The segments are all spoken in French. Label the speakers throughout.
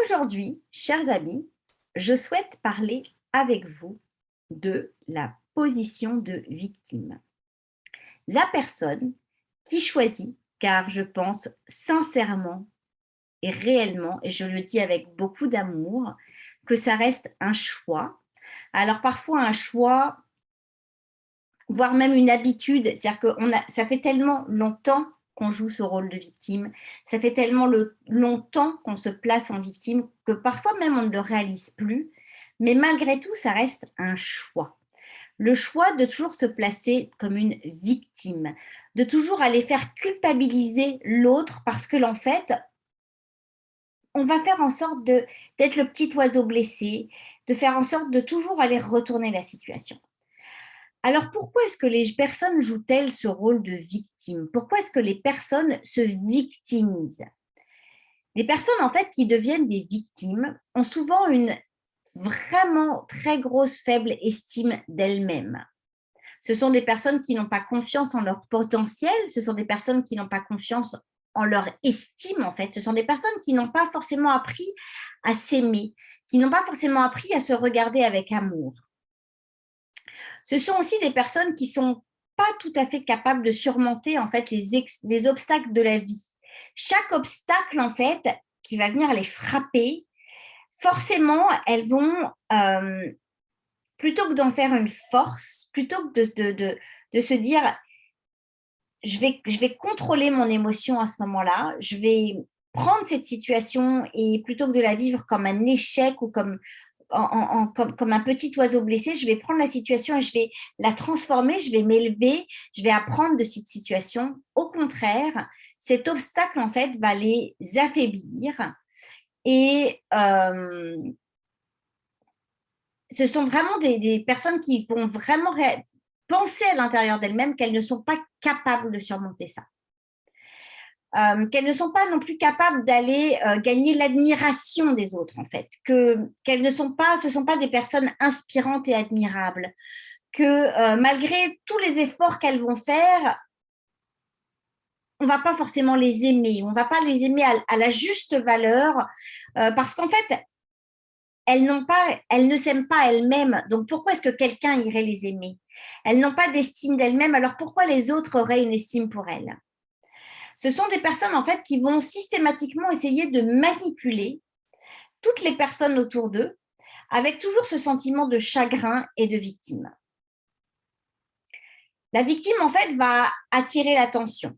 Speaker 1: Aujourd'hui, chers amis, je souhaite parler avec vous de la position de victime. La personne qui choisit, car je pense sincèrement et réellement, et je le dis avec beaucoup d'amour, que ça reste un choix. Alors parfois un choix, voire même une habitude, c'est-à-dire que ça fait tellement longtemps qu'on joue ce rôle de victime, ça fait tellement longtemps qu'on se place en victime que parfois même on ne le réalise plus, mais malgré tout, ça reste un choix. Le choix de toujours se placer comme une victime, de toujours aller faire culpabiliser l'autre parce que, en fait, on va faire en sorte d'être le petit oiseau blessé, de faire en sorte de toujours aller retourner la situation. Alors pourquoi est-ce que les personnes jouent-elles ce rôle de victime? Pourquoi est-ce que les personnes se victimisent? Les personnes en fait qui deviennent des victimes ont souvent une vraiment très grosse faible estime d'elles-mêmes. Ce sont des personnes qui n'ont pas confiance en leur potentiel, ce sont des personnes qui n'ont pas confiance en leur estime en fait, ce sont des personnes qui n'ont pas forcément appris à s'aimer, qui n'ont pas forcément appris à se regarder avec amour. Ce sont aussi des personnes qui sont pas tout à fait capables de surmonter en fait les obstacles de la vie. Chaque obstacle en fait qui va venir les frapper, forcément elles vont plutôt que d'en faire une force, plutôt que de se dire je vais contrôler mon émotion à ce moment-là, je vais prendre cette situation et plutôt que de la vivre comme un échec ou comme un petit oiseau blessé, je vais prendre la situation et je vais la transformer, je vais m'élever, je vais apprendre de cette situation. Au contraire, cet obstacle, en fait, va les affaiblir et ce sont vraiment des personnes qui vont vraiment penser à l'intérieur d'elles-mêmes qu'elles ne sont pas capables de surmonter ça. Qu'elles ne sont pas non plus capables d'aller gagner l'admiration des autres, en fait. Qu'elles ne sont pas, ce ne sont pas des personnes inspirantes et admirables. Que malgré tous les efforts qu'elles vont faire, on ne va pas forcément les aimer. On ne va pas les aimer à la juste valeur parce qu'en fait, elles ne s'aiment pas elles-mêmes. Donc, pourquoi est-ce que quelqu'un irait les aimer? Elles n'ont pas d'estime d'elles-mêmes. Alors, pourquoi les autres auraient une estime pour elles? Ce sont des personnes, en fait, qui vont systématiquement essayer de manipuler toutes les personnes autour d'eux avec toujours ce sentiment de chagrin et de victime. La victime, en fait, va attirer l'attention.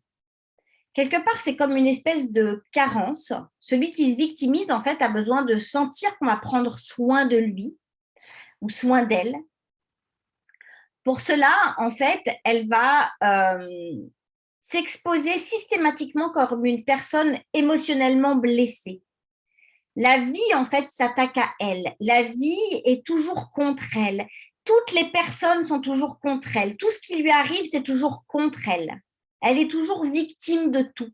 Speaker 1: Quelque part, c'est comme une espèce de carence. Celui qui se victimise, en fait, a besoin de sentir qu'on va prendre soin de lui ou soin d'elle. Pour cela, en fait, elle va s'exposer systématiquement comme une personne émotionnellement blessée. La vie, en fait, s'attaque à elle. La vie est toujours contre elle. Toutes les personnes sont toujours contre elle. Tout ce qui lui arrive, c'est toujours contre elle. Elle est toujours victime de tout.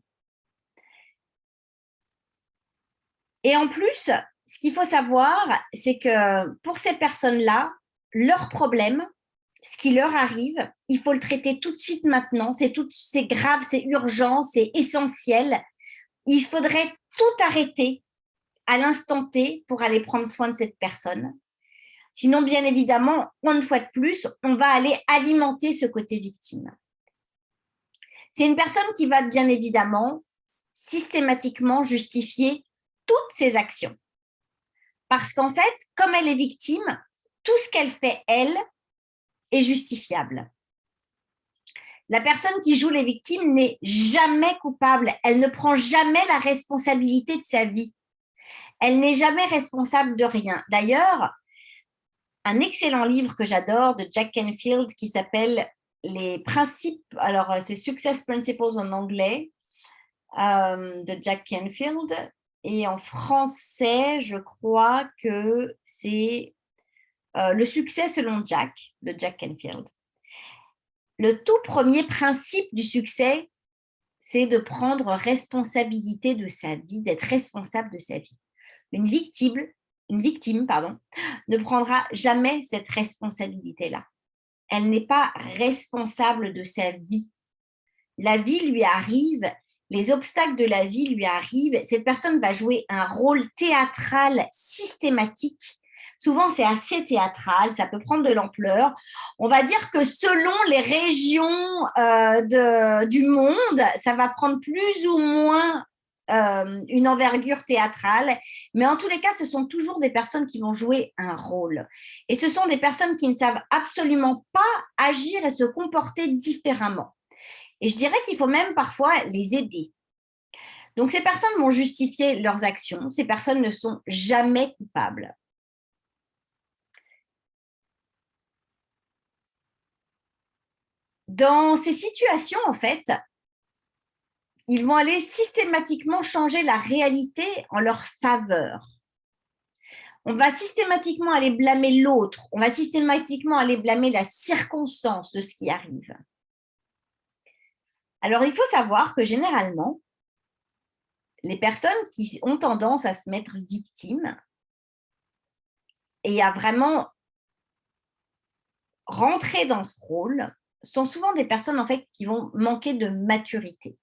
Speaker 1: Et en plus, ce qu'il faut savoir, c'est que pour ces personnes-là, leur problème, ce qui leur arrive, il faut le traiter tout de suite maintenant. C'est grave, c'est urgent, c'est essentiel. Il faudrait tout arrêter à l'instant T pour aller prendre soin de cette personne. Sinon, bien évidemment, une fois de plus, on va aller alimenter ce côté victime. C'est une personne qui va bien évidemment systématiquement justifier toutes ses actions. Parce qu'en fait, comme elle est victime, tout ce qu'elle fait, elle, est justifiable. La personne qui joue les victimes n'est jamais coupable. Elle ne prend jamais la responsabilité de sa vie. Elle n'est jamais responsable de rien. D'ailleurs, un excellent livre que j'adore de Jack Canfield qui s'appelle Les principes, alors c'est Success Principles en anglais, de Jack Canfield. Et en français, je crois que c'est Le succès selon Jack, de Jack Canfield. Le tout premier principe du succès, c'est de prendre responsabilité de sa vie, d'être responsable de sa vie. Une victime, ne prendra jamais cette responsabilité-là. Elle n'est pas responsable de sa vie. La vie lui arrive, les obstacles de la vie lui arrivent, cette personne va jouer un rôle théâtral systématique. Souvent, c'est assez théâtral, ça peut prendre de l'ampleur. On va dire que selon les régions du monde, ça va prendre plus ou moins une envergure théâtrale. Mais en tous les cas, ce sont toujours des personnes qui vont jouer un rôle. Et ce sont des personnes qui ne savent absolument pas agir et se comporter différemment. Et je dirais qu'il faut même parfois les aider. Donc, ces personnes vont justifier leurs actions. Ces personnes ne sont jamais coupables. Dans ces situations, en fait, ils vont aller systématiquement changer la réalité en leur faveur. On va systématiquement aller blâmer l'autre. On va systématiquement aller blâmer la circonstance de ce qui arrive. Alors, il faut savoir que généralement, les personnes qui ont tendance à se mettre victimes et à vraiment rentrer dans ce rôle sont souvent des personnes en fait qui vont manquer de maturité.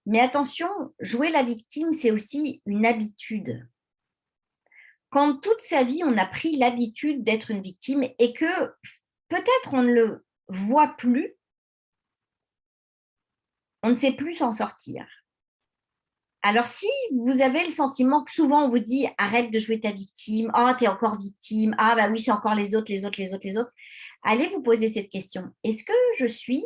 Speaker 1: Mais attention, jouer la victime, c'est aussi une habitude. Quand toute sa vie, on a pris l'habitude d'être une victime et que peut-être on ne le voit plus, on ne sait plus s'en sortir. Alors, si vous avez le sentiment que souvent on vous dit arrête de jouer ta victime, oh, t'es encore victime, ah, bah oui, c'est encore les autres, allez vous poser cette question. Est-ce que je suis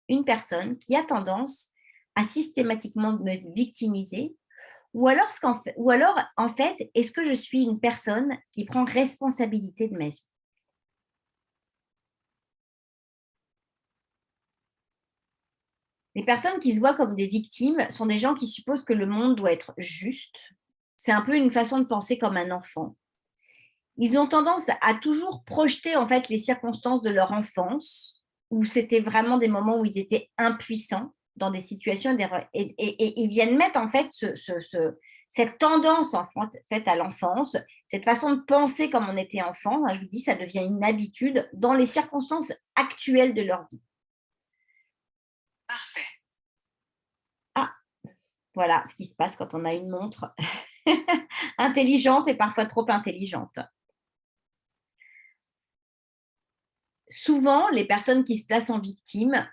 Speaker 1: une personne qui a tendance à systématiquement me victimiser ou alors, en fait, est-ce que je suis une personne qui prend responsabilité de ma vie? Les personnes qui se voient comme des victimes sont des gens qui supposent que le monde doit être juste. C'est un peu une façon de penser comme un enfant. Ils ont tendance à toujours projeter en fait les circonstances de leur enfance, où c'était vraiment des moments où ils étaient impuissants dans des situations et ils viennent mettre en fait cette tendance en fait à l'enfance, cette façon de penser comme on était enfant, je vous dis, ça devient une habitude dans les circonstances actuelles de leur vie. Parfait. Ah, voilà ce qui se passe quand on a une montre intelligente et parfois trop intelligente. Souvent, les personnes qui se placent en victime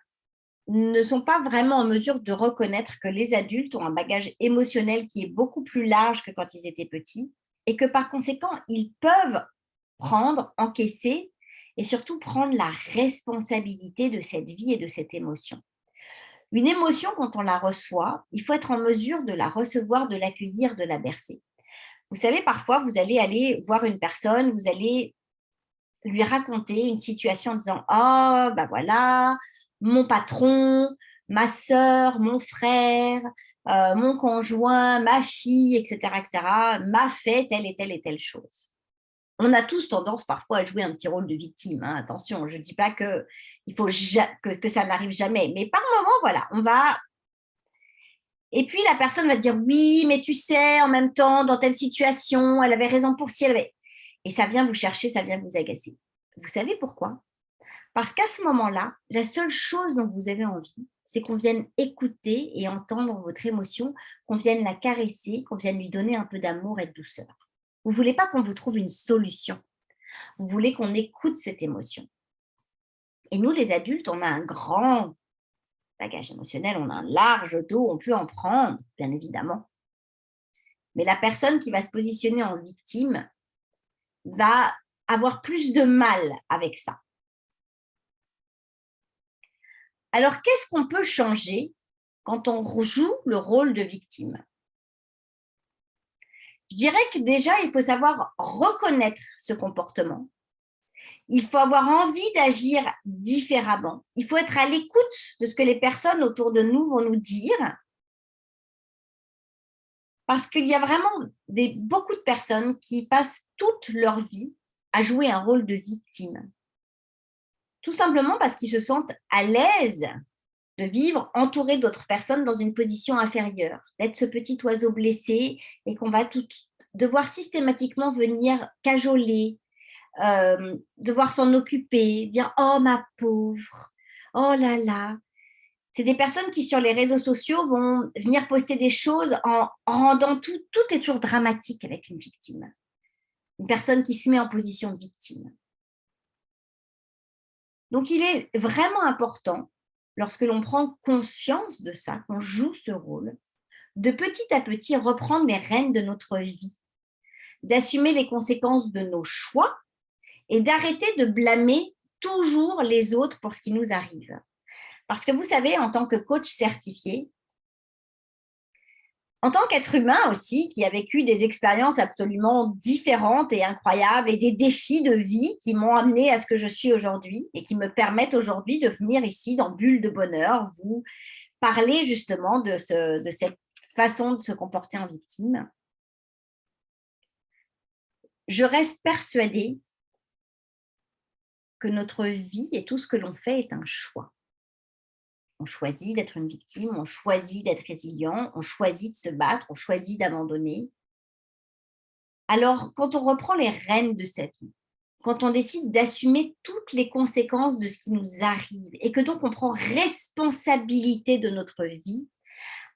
Speaker 1: ne sont pas vraiment en mesure de reconnaître que les adultes ont un bagage émotionnel qui est beaucoup plus large que quand ils étaient petits et que par conséquent, ils peuvent prendre, encaisser et surtout prendre la responsabilité de cette vie et de cette émotion. Une émotion, quand on la reçoit, il faut être en mesure de la recevoir, de l'accueillir, de la bercer. Vous savez, parfois, vous allez aller voir une personne, vous allez lui raconter une situation en disant « Oh, ben voilà, mon patron, ma sœur, mon frère, mon conjoint, ma fille, etc., m'a fait telle et telle chose. » On a tous tendance parfois à jouer un petit rôle de victime. Hein. Attention, je ne dis pas que ça n'arrive jamais. Mais par moment, voilà, on va… Et puis la personne va dire « Oui, mais tu sais, en même temps, dans telle situation, elle avait raison pour si elle avait… » Et ça vient vous chercher, ça vient vous agacer. Vous savez pourquoi? Parce qu'à ce moment-là, la seule chose dont vous avez envie, c'est qu'on vienne écouter et entendre votre émotion, qu'on vienne la caresser, qu'on vienne lui donner un peu d'amour et de douceur. Vous ne voulez pas qu'on vous trouve une solution. Vous voulez qu'on écoute cette émotion. Et nous, les adultes, on a un grand bagage émotionnel, on a un large dos, on peut en prendre, bien évidemment. Mais la personne qui va se positionner en victime va avoir plus de mal avec ça. Alors, qu'est-ce qu'on peut changer quand on joue le rôle de victime? Je dirais que déjà, il faut savoir reconnaître ce comportement. Il faut avoir envie d'agir différemment. Il faut être à l'écoute de ce que les personnes autour de nous vont nous dire. Parce qu'il y a vraiment beaucoup de personnes qui passent toute leur vie à jouer un rôle de victime. Tout simplement parce qu'ils se sentent à l'aise de vivre entouré d'autres personnes dans une position inférieure, d'être ce petit oiseau blessé et qu'on va devoir systématiquement venir cajoler, devoir s'en occuper, dire « Oh, ma pauvre, oh là là ». C'est des personnes qui, sur les réseaux sociaux, vont venir poster des choses en rendant tout est toujours dramatique avec une victime. Une personne qui se met en position de victime. Donc, il est vraiment important, lorsque l'on prend conscience de ça, qu'on joue ce rôle, de petit à petit reprendre les rênes de notre vie, d'assumer les conséquences de nos choix et d'arrêter de blâmer toujours les autres pour ce qui nous arrive. Parce que vous savez, en tant que coach certifié, en tant qu'être humain aussi, qui a vécu des expériences absolument différentes et incroyables et des défis de vie qui m'ont amené à ce que je suis aujourd'hui et qui me permettent aujourd'hui de venir ici dans Bulle de Bonheur, vous parler justement de cette façon de se comporter en victime. Je reste persuadée que notre vie et tout ce que l'on fait est un choix. On choisit d'être une victime, on choisit d'être résilient, on choisit de se battre, on choisit d'abandonner. Alors, quand on reprend les rênes de sa vie, quand on décide d'assumer toutes les conséquences de ce qui nous arrive et que donc on prend responsabilité de notre vie,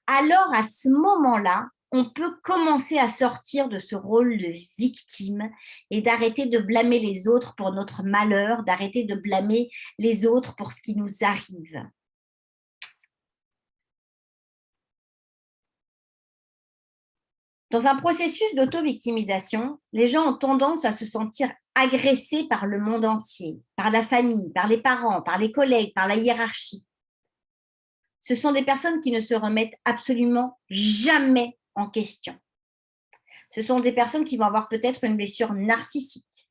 Speaker 1: alors à ce moment-là, on peut commencer à sortir de ce rôle de victime et d'arrêter de blâmer les autres pour notre malheur, d'arrêter de blâmer les autres pour ce qui nous arrive. Dans un processus d'auto-victimisation, les gens ont tendance à se sentir agressés par le monde entier, par la famille, par les parents, par les collègues, par la hiérarchie. Ce sont des personnes qui ne se remettent absolument jamais en question. Ce sont des personnes qui vont avoir peut-être une blessure narcissique.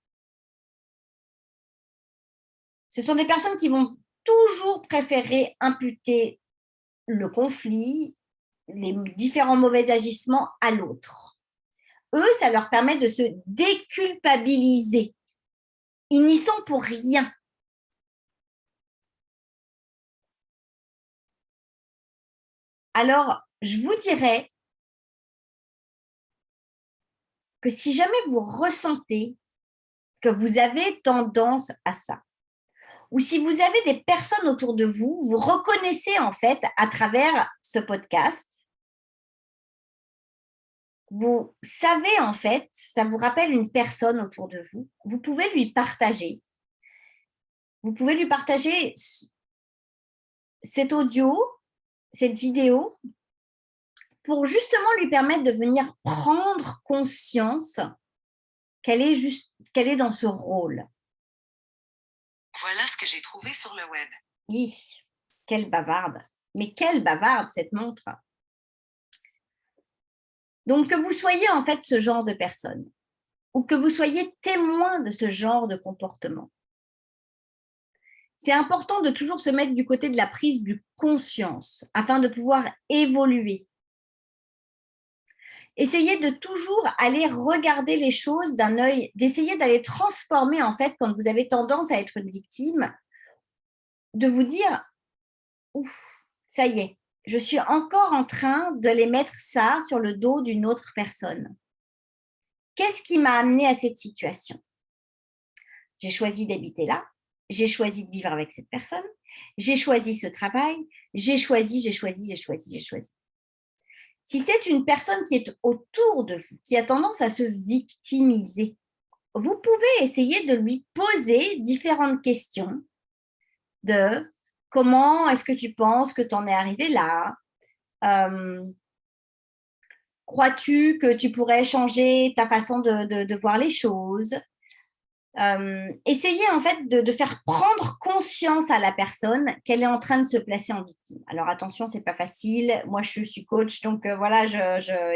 Speaker 1: Ce sont des personnes qui vont toujours préférer imputer le conflit, les différents mauvais agissements à l'autre. Eux, ça leur permet de se déculpabiliser. Ils n'y sont pour rien. Alors, je vous dirais que si jamais vous ressentez que vous avez tendance à ça, ou si vous avez des personnes autour de vous, vous reconnaissez en fait à travers ce podcast, vous savez en fait, ça vous rappelle une personne autour de vous, vous pouvez lui partager. Vous pouvez lui partager cet audio, cette vidéo, pour justement lui permettre de venir prendre conscience qu'elle est dans ce rôle.
Speaker 2: Voilà ce que j'ai trouvé sur le web.
Speaker 1: Hi, quelle bavarde. Mais quelle bavarde cette montre. Donc que vous soyez en fait ce genre de personne ou que vous soyez témoin de ce genre de comportement, c'est important de toujours se mettre du côté de la prise de conscience afin de pouvoir évoluer. Essayez de toujours aller regarder les choses d'un œil, d'essayer d'aller transformer en fait quand vous avez tendance à être une victime, de vous dire ouf, ça y est, je suis encore en train de les mettre ça sur le dos d'une autre personne. Qu'est-ce qui m'a amené à cette situation? J'ai choisi d'habiter là, j'ai choisi de vivre avec cette personne, j'ai choisi ce travail, j'ai choisi. Si c'est une personne qui est autour de vous, qui a tendance à se victimiser, vous pouvez essayer de lui poser différentes questions de comment est-ce que tu penses que tu en es arrivé là? Crois-tu que tu pourrais changer ta façon de voir les choses? Essayez en fait de faire prendre conscience à la personne qu'elle est en train de se placer en victime. Alors attention, c'est pas facile. Moi, je suis coach, donc voilà,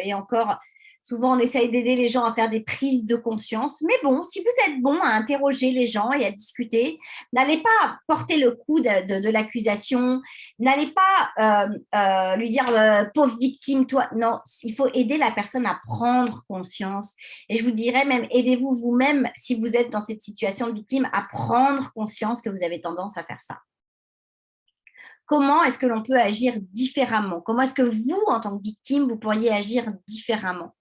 Speaker 1: et encore, souvent on essaye d'aider les gens à faire des prises de conscience. Mais bon, si vous êtes bon à interroger les gens et à discuter, n'allez pas porter le coup de l'accusation, n'allez pas lui dire pauvre victime, toi. Non, il faut aider la personne à prendre conscience. Et je vous dirais même, aidez-vous vous-même si vous êtes dans cette situation de victime à prendre conscience que vous avez tendance à faire ça. Comment est-ce que l'on peut agir différemment? Comment est-ce que vous, en tant que victime, vous pourriez agir différemment?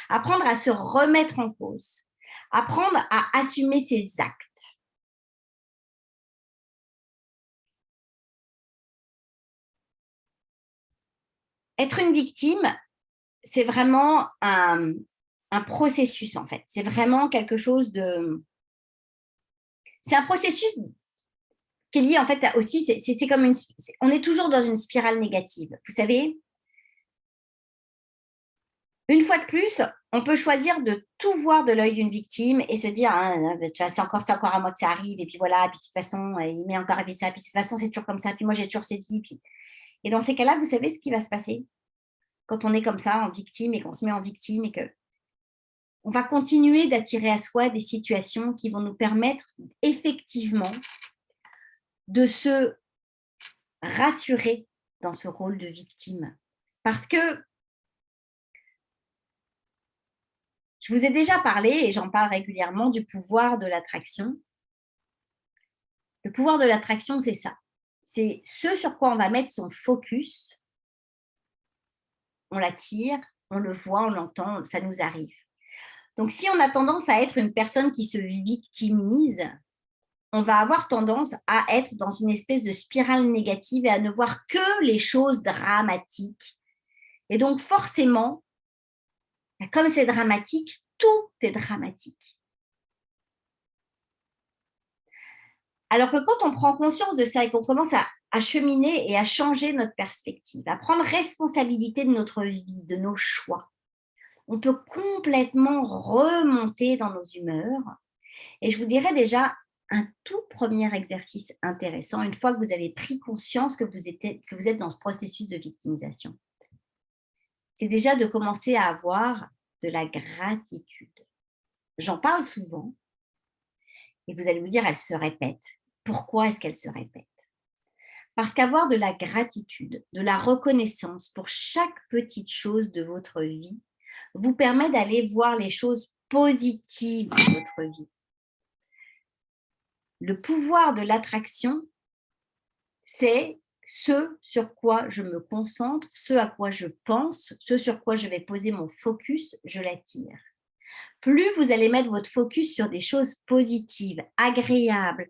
Speaker 1: Apprendre à se remettre en cause, apprendre à assumer ses actes. être une victime, c'est vraiment un processus, en fait. C'est vraiment quelque chose de... C'est un processus qui est lié, en fait, aussi, c'est comme une... On est toujours dans une spirale négative. Vous savez, une fois de plus, on peut choisir de tout voir de l'œil d'une victime et se dire, ah, c'est encore à moi que ça arrive, et puis voilà, et puis de toute façon, il m'est encore arrivé ça, puis de toute façon, c'est toujours comme ça, puis moi, j'ai toujours cette vie. Puis... Et dans ces cas-là, vous savez ce qui va se passer quand on est comme ça, en victime, et qu'on se met en victime, et que on va continuer d'attirer à soi des situations qui vont nous permettre effectivement de se rassurer dans ce rôle de victime. Parce que je vous ai déjà parlé, et j'en parle régulièrement, du pouvoir de l'attraction. Le pouvoir de l'attraction, c'est ça. C'est ce sur quoi on va mettre son focus. On l'attire, on le voit, on l'entend, ça nous arrive. Donc, si on a tendance à être une personne qui se victimise, on va avoir tendance à être dans une espèce de spirale négative et à ne voir que les choses dramatiques. Et donc, forcément, comme c'est dramatique, tout est dramatique. Alors que quand on prend conscience de ça et qu'on commence à cheminer et à changer notre perspective, à prendre responsabilité de notre vie, de nos choix, on peut complètement remonter dans nos humeurs. Et je vous dirais déjà un tout premier exercice intéressant, une fois que vous avez pris conscience que vous êtes dans ce processus de victimisation, c'est déjà de commencer à avoir de la gratitude. J'en parle souvent et vous allez me dire, elle se répète. Pourquoi est-ce qu'elle se répète? Parce qu'avoir de la gratitude, de la reconnaissance pour chaque petite chose de votre vie vous permet d'aller voir les choses positives de votre vie. Le pouvoir de l'attraction, c'est ce sur quoi je me concentre, ce à quoi je pense, ce sur quoi je vais poser mon focus, je l'attire. Plus vous allez mettre votre focus sur des choses positives, agréables,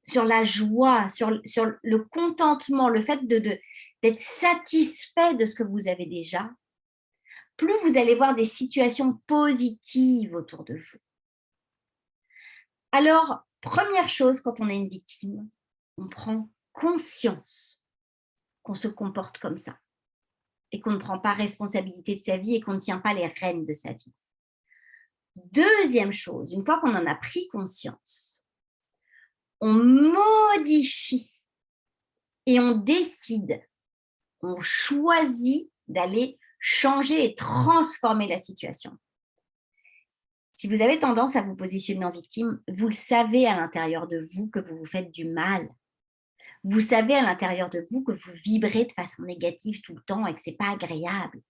Speaker 1: sur la joie, sur le contentement, le fait d'être satisfait de ce que vous avez déjà, plus vous allez voir des situations positives autour de vous. Alors, première chose, quand on est une victime, on prend conscience qu'on se comporte comme ça et qu'on ne prend pas responsabilité de sa vie et qu'on ne tient pas les rênes de sa vie. Deuxième chose, une fois qu'on en a pris conscience, on modifie et on décide, on choisit d'aller changer et transformer la situation. Si vous avez tendance à vous positionner en victime, vous le savez à l'intérieur de vous que vous vous faites du mal. Vous savez à l'intérieur de vous que vous vibrez de façon négative tout le temps et que ce n'est pas agréable.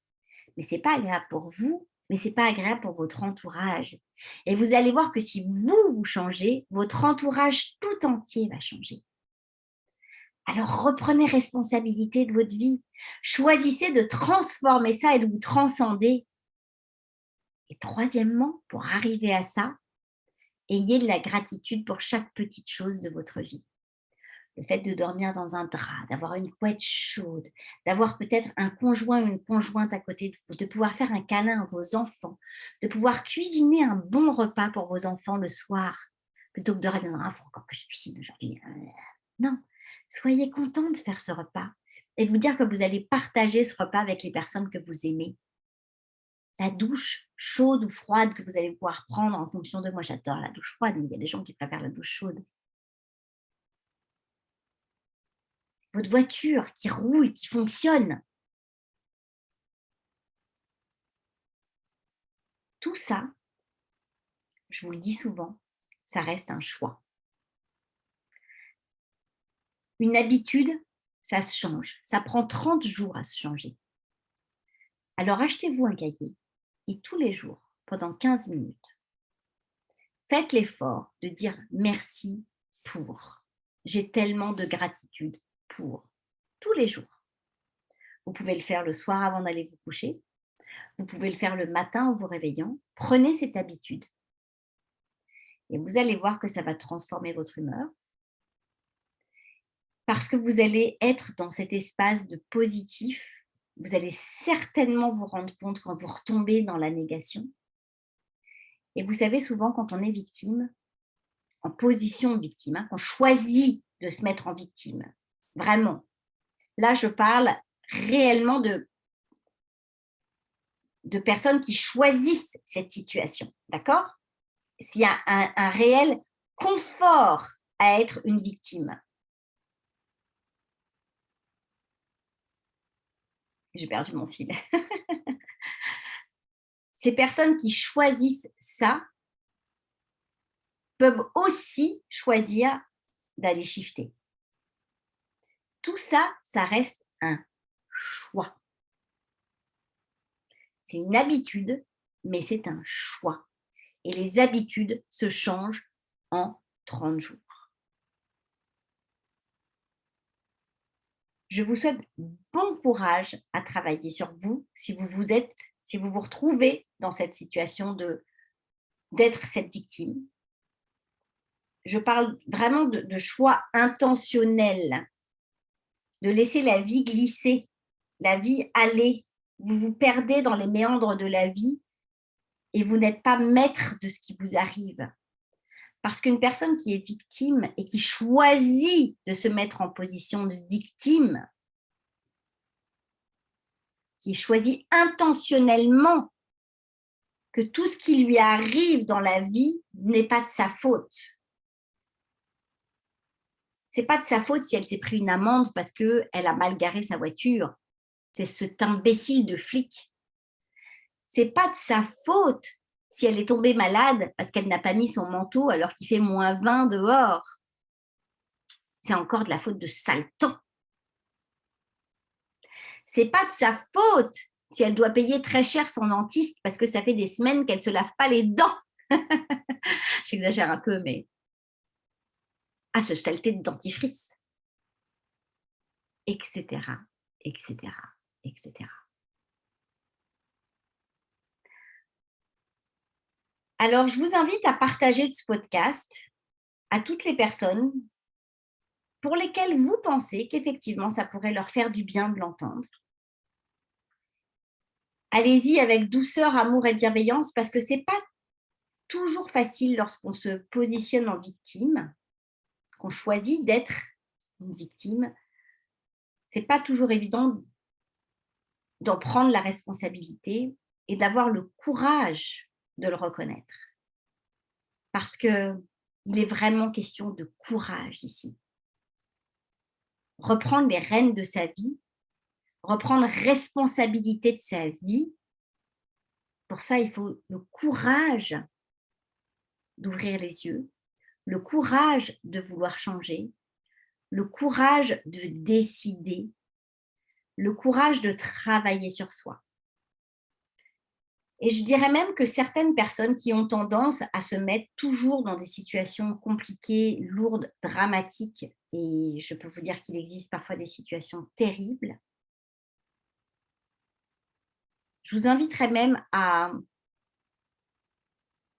Speaker 1: Mais ce n'est pas agréable pour vous, mais ce n'est pas agréable pour votre entourage. Et vous allez voir que si vous changez, votre entourage tout entier va changer. Alors reprenez responsabilité de votre vie. Choisissez de transformer ça et de vous transcender. Et troisièmement, pour arriver à ça, ayez de la gratitude pour chaque petite chose de votre vie. Le fait de dormir dans un drap, d'avoir une couette chaude, d'avoir peut-être un conjoint ou une conjointe à côté de vous, de pouvoir faire un câlin à vos enfants, de pouvoir cuisiner un bon repas pour vos enfants le soir, plutôt que de rester dans un faut encore que je cuisine aujourd'hui. Non, soyez content de faire ce repas et de vous dire que vous allez partager ce repas avec les personnes que vous aimez. La douche chaude ou froide que vous allez pouvoir prendre en fonction de... Moi, j'adore la douche froide, mais il y a des gens qui préfèrent la douche chaude. Votre voiture qui roule, qui fonctionne. Tout ça, je vous le dis souvent, ça reste un choix. Une habitude, ça se change. Ça prend 30 jours à se changer. Alors achetez-vous un cahier et tous les jours, pendant 15 minutes, faites l'effort de dire merci pour. J'ai tellement de gratitude pour. Tous les jours. Vous pouvez le faire le soir avant d'aller vous coucher. Vous pouvez le faire le matin en vous réveillant. Prenez cette habitude. Et vous allez voir que ça va transformer votre humeur. Parce que vous allez être dans cet espace de positif vous allez certainement vous rendre compte quand vous retombez dans la négation. Et vous savez, souvent, quand on est victime, en position de victime, hein, qu'on choisit de se mettre en victime, vraiment, là, je parle réellement de personnes qui choisissent cette situation, d'accord? S'il y a un réel confort à être une victime. J'ai perdu mon fil. Ces personnes qui choisissent ça peuvent aussi choisir d'aller shifter. Tout ça, ça reste un choix. C'est une habitude, mais c'est un choix. Et les habitudes se changent en 30 jours. Je vous souhaite bon courage à travailler sur vous si vous vous retrouvez dans cette situation d'être cette victime. Je parle vraiment de choix intentionnels, de laisser la vie glisser, la vie aller. Vous vous perdez dans les méandres de la vie et vous n'êtes pas maître de ce qui vous arrive. Parce qu'une personne qui est victime et qui choisit de se mettre en position de victime, qui choisit intentionnellement que tout ce qui lui arrive dans la vie n'est pas de sa faute. C'est pas de sa faute si elle s'est pris une amende parce qu'elle a mal garé sa voiture. C'est cet imbécile de flic. C'est pas de sa faute si elle est tombée malade parce qu'elle n'a pas mis son manteau alors qu'il fait -20 dehors. C'est encore de la faute de sale temps. C'est pas de sa faute si elle doit payer très cher son dentiste parce que ça fait des semaines qu'elle ne se lave pas les dents. J'exagère un peu, mais ce saleté de dentifrice, etc., etc., etc. Alors, je vous invite à partager ce podcast à toutes les personnes pour lesquelles vous pensez qu'effectivement, ça pourrait leur faire du bien de l'entendre. Allez-y avec douceur, amour et bienveillance parce que ce n'est pas toujours facile lorsqu'on se positionne en victime, qu'on choisit d'être une victime. Ce n'est pas toujours évident d'en prendre la responsabilité et d'avoir le courage de le reconnaître. Parce qu'il est vraiment question de courage ici. Reprendre les rênes de sa vie, reprendre responsabilité de sa vie. Pour ça, il faut le courage d'ouvrir les yeux, le courage de vouloir changer, le courage de décider, le courage de travailler sur soi. Et je dirais même que certaines personnes qui ont tendance à se mettre toujours dans des situations compliquées, lourdes, dramatiques, et je peux vous dire qu'il existe parfois des situations terribles, je vous inviterais même à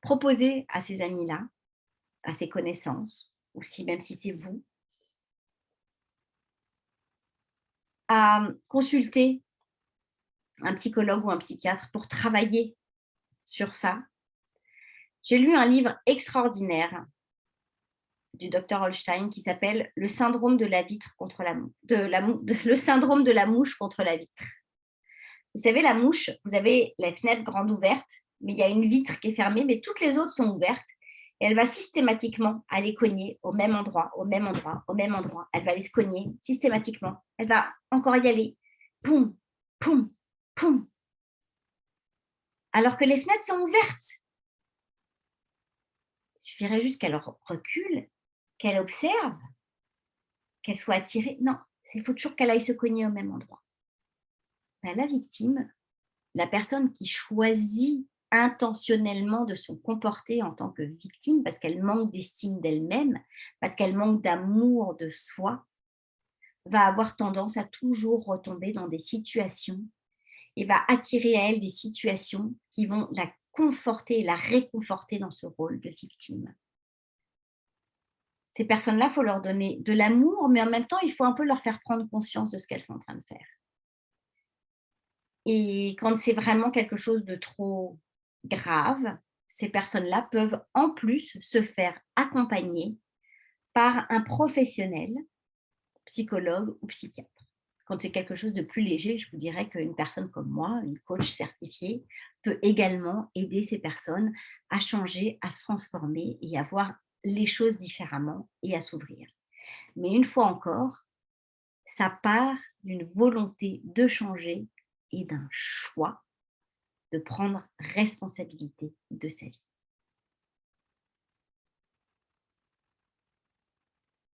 Speaker 1: proposer à ces amis-là, à ces connaissances, aussi même si c'est vous, à consulter un psychologue ou un psychiatre pour travailler sur ça. J'ai lu un livre extraordinaire du docteur Holstein qui s'appelle Le syndrome de la vitre contre le syndrome de la mouche contre la vitre. Vous savez, la mouche, vous avez la fenêtre grande ouverte, mais il y a une vitre qui est fermée, mais toutes les autres sont ouvertes. Et elle va systématiquement aller cogner au même endroit, au même endroit, au même endroit. Elle va aller se cogner systématiquement. Elle va encore y aller. Poum, poum, poum. Alors que les fenêtres sont ouvertes. Il suffirait juste qu'elle recule, qu'elle observe, qu'elle soit attirée. Non, il faut toujours qu'elle aille se cogner au même endroit. La victime, la personne qui choisit intentionnellement de se comporter en tant que victime parce qu'elle manque d'estime d'elle-même, parce qu'elle manque d'amour de soi, va avoir tendance à toujours retomber dans des situations et va attirer à elle des situations qui vont la conforter et la réconforter dans ce rôle de victime. Ces personnes-là, il faut leur donner de l'amour, mais en même temps, il faut un peu leur faire prendre conscience de ce qu'elles sont en train de faire. Et quand c'est vraiment quelque chose de trop grave, ces personnes-là peuvent en plus se faire accompagner par un professionnel, psychologue ou psychiatre. Quand c'est quelque chose de plus léger, je vous dirais qu'une personne comme moi, une coach certifiée, peut également aider ces personnes à changer, à se transformer et à voir les choses différemment et à s'ouvrir. Mais une fois encore, ça part d'une volonté de changer et d'un choix de prendre responsabilité de sa vie.